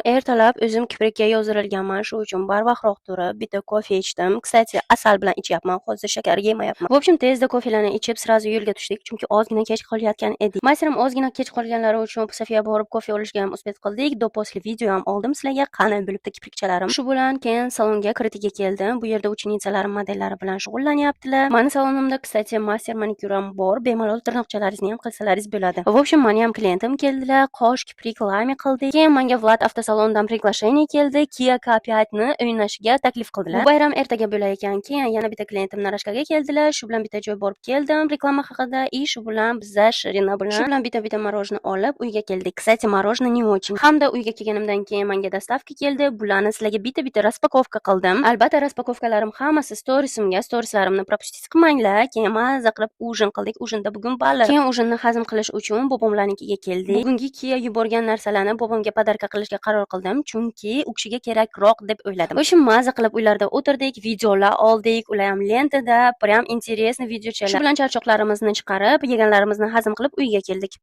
Ertalab o'zim kiprikka yozdirilganman, shu uchun barvaqtroq turib, bitta kofe ichdim. Kstati, asal bilan ichyapman, hozir shakar yemayapman. В общем, tezda kofelarni ichib, srazu yo'lga tushdik, chunki ozgina kech qolayotgan edik. Masterim ozgina kech qolganlari uchun Safiya borib kofe olishga ham uspet qildik. Do posle video ham oldim sizlarga, qani bo'libdi kiprikchalarim. Shu bilan keyin salonga kiritiga keldim. Bu yerda uchenicalarim modellari bilan shug'ullanyaptilar. Mani salonimda, kstati, master manikyur ham bor. Bemalol tirnoqchalaringizni ham qilsalaringiz bo'ladi. В общем, mani ham klientim keldilar, qosh, kiprik, lami qildik. Keyin menga Vlad avtosalondan приглашение keldi. Kia K5 ni o'ynashiga taklif qildilar. Bu bayram ertaga bo'lar ekan. Keyin yana bitta klientim Narashkaga keldilar. Shu bilan bitta joy borib keldim reklama haqida. Shu bilan biza Shirina bilan shu bilan bitta morojniy olib uyga keldik. Kstati, morojniy не очень. Hamda uyga kelganimdan keyin menga dostavka keldi. Bularni sizlarga bitta raspakovka qildim. Albatta, raspakovkalarim hammasi storieslarimni propustit qilmanglar. Keyin maza qilib ujin qildik. Ujinda bugun baliq. Keyin ujinni hazm qilish uchun bobomlarnikiga keldik. Bugungi Kia yuborgan narsalarni bobomga podarka qilishga qaror qildim, chunki u kishiga kerakroq deb o'yladim. O'sha maza qilib uylarda o'tirdik, videolar oldik, ular ham lentada, prям интересный videochalar. Shu bilan charchoqlarimizni chiqarib, yeganlarimizni hazm qilib uyga keldik.